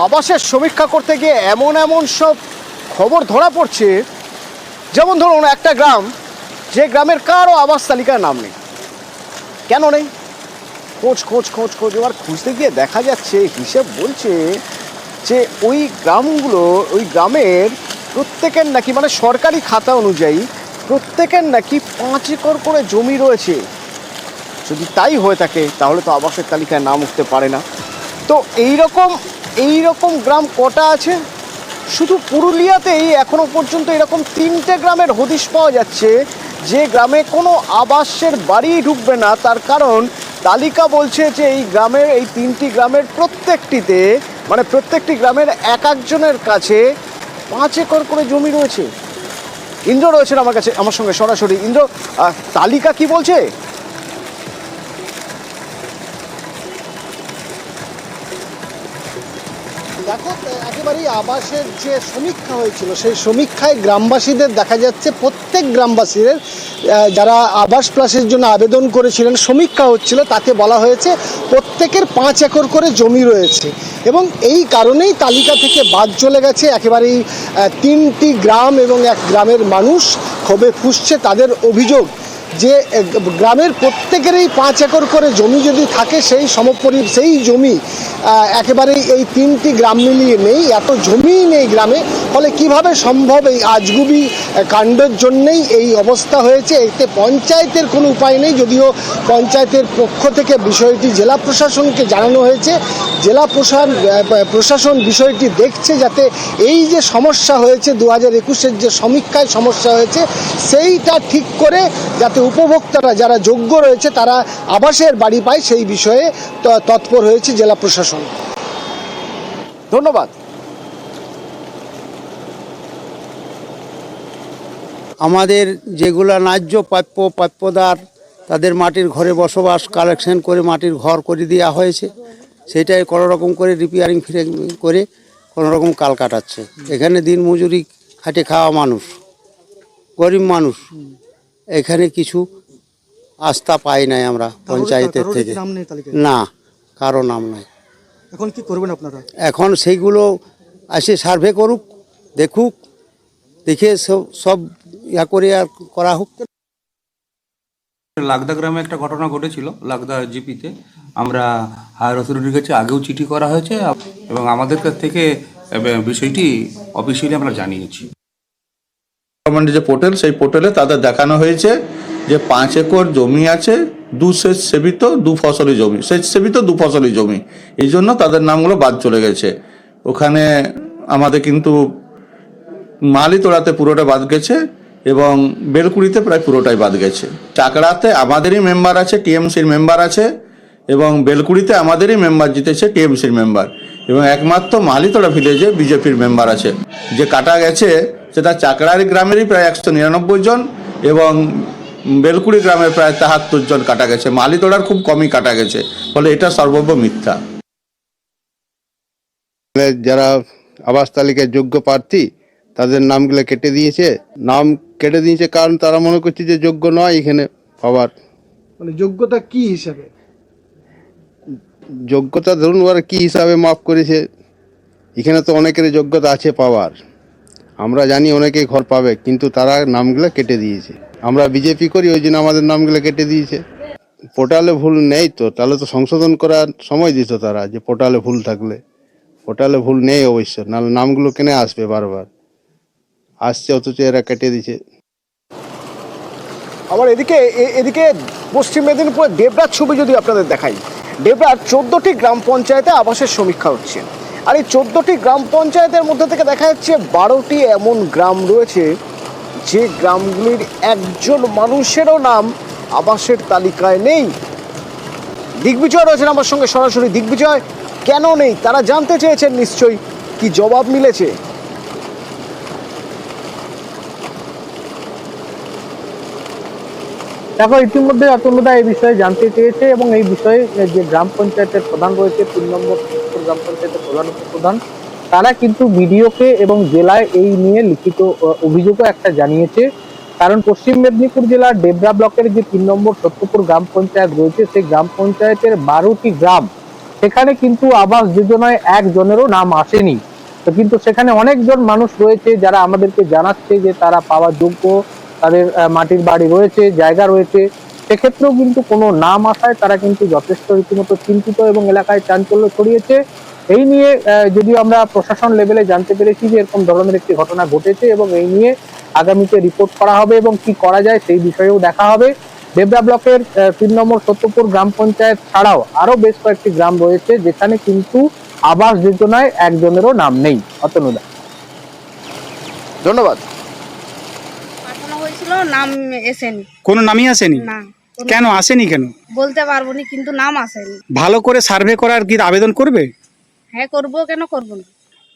আবাসের সমীক্ষা করতে গিয়ে এমন এমন সব খবর ধরা পড়ছে, যেমন ধরুন একটা গ্রাম, যে গ্রামের কারো আবাস তালিকায় নাম নেই। কেন নেই? খোঁজ খোঁজ খোঁজ খোঁজ এবার খুঁজতে গিয়ে দেখা যাচ্ছে, হিসেব বলছে যে ওই গ্রামগুলো, ওই গ্রামের প্রত্যেকের নাকি, মানে সরকারি খাতা অনুযায়ী প্রত্যেকের নাকি 5 একর করে জমি রয়েছে। যদি তাই হয়ে থাকে তাহলে তো আবাসের তালিকায় নাম উঠতে পারে না। তো এইরকম গ্রাম কটা আছে? শুধু পুরুলিয়াতেই এখনো পর্যন্ত এরকম 3টে গ্রামের হদিশ পাওয়া যাচ্ছে, যে গ্রামে কোনো আবাসের বাড়ি ঢুকবে না। তার কারণ তালিকা বলছে যে এই গ্রামের, এই 3টি গ্রামের প্রত্যেকটিতে, মানে প্রত্যেকটি গ্রামের এক একজনের কাছে 5 একর করে জমি রয়েছে। ইন্দ্র রয়েছেন আমার সঙ্গে সরাসরি। ইন্দ্র, তালিকা কি বলছে? দেখো, একেবারেই আবাসের যে সমীক্ষা হয়েছিল সেই সমীক্ষায় গ্রামবাসীদের দেখা যাচ্ছে, প্রত্যেক গ্রামবাসীদের যারা আবাস প্লাসের জন্য আবেদন করেছিলেন, সমীক্ষা হচ্ছিল, তাতে বলা হয়েছে প্রত্যেকের 5 একর করে জমি রয়েছে। এবং এই কারণেই তালিকা থেকে বাদ চলে গেছে একেবারেই 3টি গ্রাম এবং এক গ্রামের মানুষ ক্ষোভে ফুঁসছে। তাদের অভিযোগ যে গ্রামের প্রত্যেকেরই 5 একর করে জমি যদি থাকে, সেই জমি একেবারেই এই 3টি গ্রাম মিলিয়ে নেই, এত জমিই নেই গ্রামে। ফলে কিভাবে সম্ভব? এই আজগুবি কাণ্ডের জন্যেই এই অবস্থা হয়েছে। এতে পঞ্চায়েতের কোনো উপায় নেই, যদিও পঞ্চায়েতের পক্ষ থেকে বিষয়টি জেলা প্রশাসনকে জানানো হয়েছে। জেলা প্রশাসন বিষয়টি দেখছে, যাতে এই যে সমস্যা হয়েছে 2021-এর যে সমীক্ষায় সমস্যা হয়েছে, সেইটা ঠিক করে যাতে উপভোক্তারা যারা যোগ্য রয়েছে তারা আবাসের বাড়ি পায়, সেই বিষয়ে তৎপর হয়েছে জেলা প্রশাসন। ধন্যবাদ। আমাদের যেগুলো ন্যায্য প্রাপ্যদার, তাদের মাটির ঘরে বসবাস কালেকশন করে মাটির ঘর করে দেওয়া হয়েছে, সেটাই কোনোরকম করে রিপেয়ারিং করে কোনোরকম কাল কাটাচ্ছে। এখানে দিন মজুরি খাটে খাওয়া মানুষ, গরিব মানুষ, এখানে কিছু আস্থা পাই নাই আমরা পঞ্চায়েতের থেকে। না, কারো নাম নাই। এখন কি করবেন আপনারা? এখন সেইগুলো আসে সার্ভে করুক, দেখুক, দেখে সব ইয়া করে আর করা হোক। লাগদা গ্রামে একটা ঘটনা ঘটেছিল, লাগদা জিপিতে। আমরা হায়ার অথরিটির কাছে আগেও চিঠি করা হয়েছে এবং আমাদের কাছ থেকে বিষয়টি অফিসিয়ালি আমরা জানিয়েছি। গভর্নমেন্টের যে পোর্টাল, সেই পোর্টালে তাদের দেখানো হয়েছে যে 5 একর জমি আছে, সেচ সেবিত 2 ফসলি জমি, সেচ সেবিত 2 ফসলি জমি। এই জন্য তাদের নামগুলো বাদ চলে গেছে। ওখানে আমাদের কিন্তু মালিতোড়াতে পুরোটা বাদ গেছে এবং বেলকুড়িতে প্রায় পুরোটাই বাদ গেছে। চাকড়াতে আমাদেরই মেম্বার আছে, টিএমসির মেম্বার আছে, এবং বেলকুড়িতে আমাদেরই মেম্বার জিতেছে, টিএমসির মেম্বার, এবং একমাত্র মালিতোড়া ভিলেজে বিজেপির মেম্বার আছে। যে কাটা গেছে সেটা চাকড়ার গ্রামেরই প্রায় 199 জন এবং বেলকুড়ি গ্রামের প্রায় 73 জন কাটা গেছে। মালিতোড়ার খুব কমই কাটা গেছে, ফলে এটা সর্বব্য মিথ্যা। যারা আবাস তালিকায় যোগ্য প্রার্থী তাদের নামগুলো কেটে দিয়েছে, কারণ তারা মনে করছে যে যোগ্য নয় এখানে পাওয়ার। মানে যোগ্যতা কি হিসাবে? যোগ্যতা ধরুন ওরা কি হিসাবে মাপ করেছে, এখানে তো অনেকের যোগ্যতা আছে পাওয়ার, আমরা জানি অনেকেই ঘর পাবে, কিন্তু তারা নামগুলো কেটে দিয়েছে। আমরা বিজেপি করি, ওই জন্য আমাদের নামগুলো কেটে দিয়েছে। পোর্টালে ভুল নেই তো, তাহলে তো সংশোধন করার সময় দিত তারা, যে পোর্টালে ভুল থাকলে। পোর্টালে ভুল নেই অবশ্য, নাহলে নামগুলো কেনে আসবে, বারবার আসছে, অথচ এরা কেটে দিয়েছে। আবার এদিকে পশ্চিম মেদিনীপুরের ডেবরার ছবি যদি আপনাদের দেখাই, ডেবরার 14টি গ্রাম পঞ্চায়েতে আবাসের সমীক্ষা হচ্ছে। আর এই 14টি গ্রাম পঞ্চায়েতের মধ্যে থেকে দেখা যাচ্ছে 12টি এমন গ্রাম রয়েছে যে গ্রামগুলির একজন মানুষেরও নাম আবাসের তালিকায় নেই। দিগ্বিজয় রয়েছেন আমার সঙ্গে সরাসরি। দিগ্বিজয়, কেন নেই তারা জানতে চেয়েছেন নিশ্চয়ই, কি জবাব মিলেছে? দেখো, ইতিমধ্যে অতুলদা এই বিষয়ে জানতে চেয়েছে এবং এই বিষয়ে যে গ্রাম পঞ্চায়েতের প্রধান রয়েছে, 3 নম্বর গ্রাম পঞ্চায়েতের প্রধান, তারা কিন্তু বিডিওকে এবং জেলায় এই নিয়ে লিখিত অভিযোগও একটা জানিয়েছে। কারণ পশ্চিম মেদিনীপুর জেলার ডেবরা ব্লকের যে 3 নম্বর সত্যপুর গ্রাম পঞ্চায়েত রয়েছে, সেই গ্রাম পঞ্চায়েতের 12টি গ্রাম সেখানে কিন্তু আবাস যোজনায় একজনেরও নাম আসেনি। তো কিন্তু সেখানে অনেকজন মানুষ রয়েছে যারা আমাদেরকে জানাচ্ছে যে তারা পাওয়ার যোগ্য, তাদের মাটির বাড়ি রয়েছে, জায়গা রয়েছে, সেক্ষেত্রেও কিন্তু কোনো নাম আসায় তারা কিন্তু যথেষ্ট রীতিমতো চিন্তিত এবং এলাকায় চাঞ্চল্য ছড়িয়েছে। এই নিয়ে যদিও আমরা প্রশাসন লেভেলে জানতে পেরেছি যে এরকম ধরনের একটি ঘটনা ঘটেছে এবং এই নিয়ে আগামীতে রিপোর্ট করা হবে এবং কি করা যায় সেই বিষয়েও দেখা হবে। দেবরা ব্লকের 3 নম্বর সত্যপুর গ্রাম পঞ্চায়েত ছাড়াও আরো বেশ কয়েকটি গ্রাম রয়েছে যেখানে কিন্তু আবাস যোজনায় একজনেরও নাম নেই। অতনুদা, ধন্যবাদ। পাঠানো হয়েছিল, নাম এসেনি। কোনো নামই আসেনি? না। কেন আসেনি কেন বলতে পারবো না, কিন্তু নাম আসেনি। ভালো করে সার্ভে করার কি আবেদন করবে? হ্যাঁ করবো, কেন করবো না।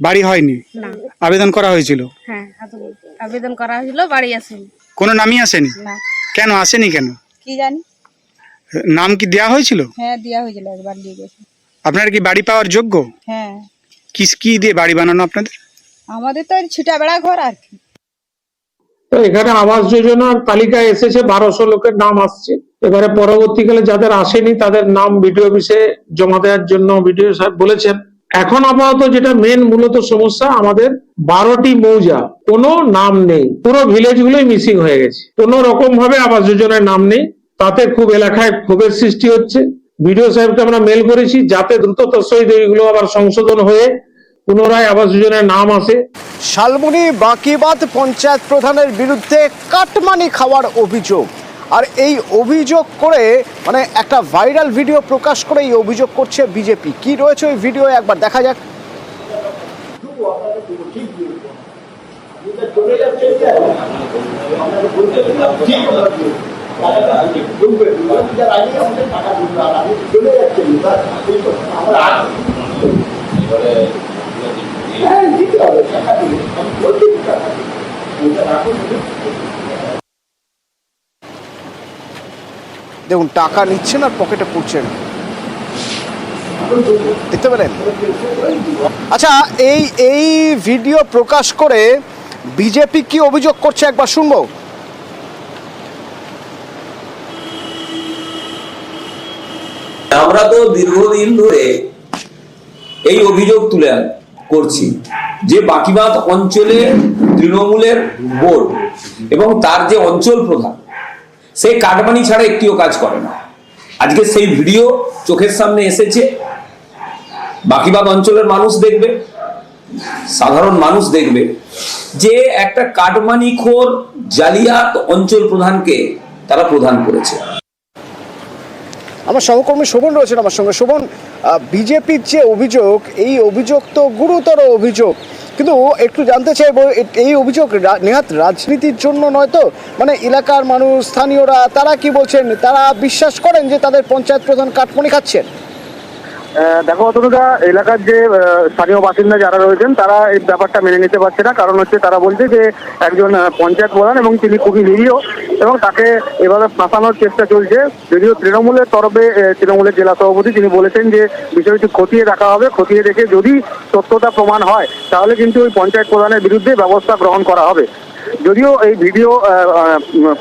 বাড়ি হয়নি? না। আবেদন করা হয়েছিল? হ্যাঁ আবেদন করা হয়েছিল, বাড়ি আসেনি। কোনো নামই আসেনি? না। কেন আসেনি কেন? কি জানি। নাম কি দেয়া হয়েছিল? হ্যাঁ দেওয়া হয়েছিল, একবার দিয়ে গেছে। আপনার কি বাড়ি পাওয়ার যোগ্য? হ্যাঁ। কি দিয়ে বাড়ি বানানো আপনাদের? আমাদের তো ছিটা বেড়া ঘর আর কি। তো এখানে আবাস যোজনার তালিকায় এসেছে 1200 লোকের নাম আসছে। এবারে পরবর্তীকালে যাদের আসেনি তাদের নাম বিডিও অফিসে জমা দেওয়ার জন্য বিডিও সাহেব বলেছেন। এখন আপাতত যেটা মেন মূলত সমস্যা, আমাদের 12টি মৌজা কোনো নাম নেই, পুরো ভিলেজ গুলোই মিসিং হয়ে গেছে, কোনো রকম ভাবে আবাস যোজনায় নাম নেই। তাতে খুব এলাকায় ক্ষোভের সৃষ্টি হচ্ছে। বিডিও সাহেবকে আমরা মেল করেছি যাতে দ্রুততর সহিত এইগুলো আবার সংশোধন হয়ে পুনরায় আবাস যোজনায় নাম আসে। শালবনী বাঁকিবাঁধ পঞ্চায়েত প্রধানের বিরুদ্ধে কাটমানি খাওয়ার অভিযোগ, আর এই অভিযোগ করে মানে একটা ভাইরাল ভিডিও প্রকাশ করে এই অভিযোগ করছে বিজেপি। কি রয়েছে ওই ভিডিও একবার দেখা যাক। দেখুন, টাকা নিচ্ছেন আর পকেটে পুড়ছেন, দেখতে পেলেন? আচ্ছা, এই ভিডিও প্রকাশ করে বিজেপি কি অভিযোগ করছে একবার শুনবো। আমরা তো দীর্ঘদিন ধরে এই অভিযোগ তুলে করছি যে বাঁকিবাঁধ অঞ্চলে তৃণমূলের বোর্ড এবং তার যে অঞ্চল প্রধান সেই কাটমানি ছাড়া একটিও কাজ করে না। আজকে সেই ভিডিও চোখের সামনে এসেছে, বাঁকিবাঁধ অঞ্চলের মানুষ দেখবে, সাধারণ মানুষ দেখবে যে একটা কাটমানিখোর জালিয়াত অঞ্চল প্রধানকে তারা প্রধান করেছে। আমার সহকর্মী শোভন রয়েছেন আমার সঙ্গে। শোভন, বিজেপির যে অভিযোগ, এই অভিযোগ তো গুরুতর অভিযোগ, কিন্তু একটু জানতে চাইবো এই অভিযোগ নেহাত রাজনীতির জন্য নয় তো? মানে এলাকার মানুষ, স্থানীয়রা তারা কি বলছেন? তারা বিশ্বাস করেন যে তাদের পঞ্চায়েত প্রধান কাটমানি খাচ্ছেন? দেখো অতনুদা, এলাকার যে স্থানীয় বাসিন্দা যারা রয়েছেন তারা এই ব্যাপারটা মেনে নিতে পারছে না। কারণ হচ্ছে তারা বলছে যে একজন পঞ্চায়েত প্রধান এবং তিনি খুবই নিরীহ এবং তাকে এভাবে ফাঁসানোর চেষ্টা চলছে। যদিও তৃণমূলের তরফে তৃণমূলের জেলা সভাপতি তিনি বলেছেন যে বিষয়টি খতিয়ে দেখা হবে, খতিয়ে দেখে যদি সত্যতা প্রমাণ হয় তাহলে কিন্তু ওই পঞ্চায়েত প্রধানের বিরুদ্ধে ব্যবস্থা গ্রহণ করা হবে। যদিও এই ভিডিও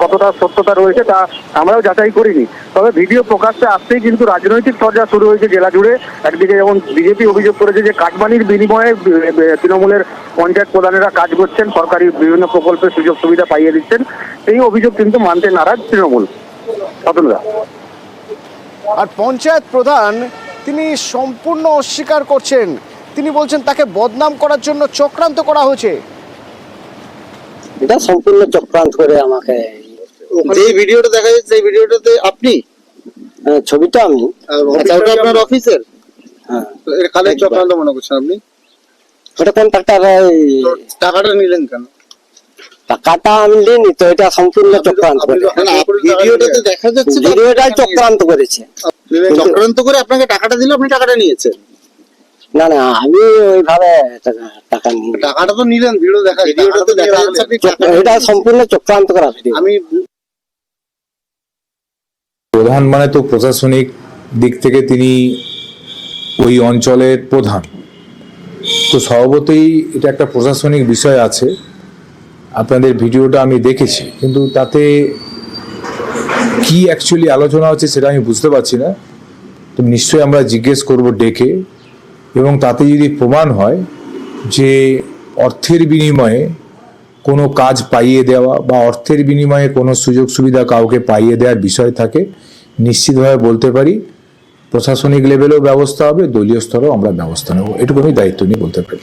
কতটা সত্যতা রয়েছে তা আমরাও যাচাই করিনি, তবে ভিডিও প্রকাশ্যে আসতেই কিন্তু রাজনৈতিক চর্চা শুরু হয়েছে জেলা জুড়ে। একদিকে যেমন বিজেপি অভিযোগ করেছে যে কাটমানির বিনিময়ে তৃণমূলের পঞ্চায়েত প্রধানেরা কাজ করছেন, সরকারি বিভিন্ন প্রকল্পের সুযোগ সুবিধা পাইয়ে দিচ্ছেন, এই অভিযোগ কিন্তু মানতে নারাজ তৃণমূল। আর পঞ্চায়েত প্রধান তিনি সম্পূর্ণ অস্বীকার করছেন। তিনি বলছেন তাকে বদনাম করার জন্য চক্রান্ত করা হয়েছে। এটা সম্পূর্ণ চক্রান্ত করে আমাকে। যে ভিডিওটা দেখা যাচ্ছে সেই ভিডিওটাতে আপনি ছবিটা আমি আপনার অফিসের? হ্যাঁ, এটা খালি চক্রান্ত মনে করছেন আপনি? ওটা কন্ট্রাক্টর। টাকাটা নিলেন কেন? টাকাটা আমি নিইনি তো, এটা সম্পূর্ণ চক্রান্ত করে। ভিডিওটাতে দেখা যাচ্ছে ভিডিওটাই চক্রান্ত করেছে। চক্রান্ত করে আপনাকে টাকাটা দিলে আপনি টাকাটা নিয়েছেন? না না, আমি ওইভাবে টাকা নিই। টাকাটা তো নিলেন, ভিডিও দেখা ভিডিওটাতে দেখা যাচ্ছে এটা সম্পূর্ণ চক্রান্ত করা ভিডিও। আমি প্রধান মানে তো প্রশাসনিক দিক থেকে তিনি ওই অঞ্চলের প্রধান, তো স্বভাবতই এটা একটা প্রশাসনিক বিষয় আছে। আপনাদের ভিডিওটা আমি দেখেছি, কিন্তু তাতে কি অ্যাকচুয়ালি আলোচনা হচ্ছে সেটা আমি বুঝতে পারছি না। তো নিশ্চয়ই আমরা জিজ্ঞেস করব ডেকে, এবং তাতে যদি প্রমাণ হয় যে অর্থের বিনিময়ে কোনো কাজ পাইয়ে দেওয়া বা অর্থের বিনিময়ে কোনো সুযোগ সুবিধা কাউকে পাইয়ে দেওয়ার বিষয় থাকে, নিশ্চিতভাবে বলতে পারি প্রশাসনিক লেভেলেও ব্যবস্থা হবে, দলীয় স্তরেও আমরা ব্যবস্থা নেব, এটুকু আমি দায়িত্ব নিয়ে বলতে পারি।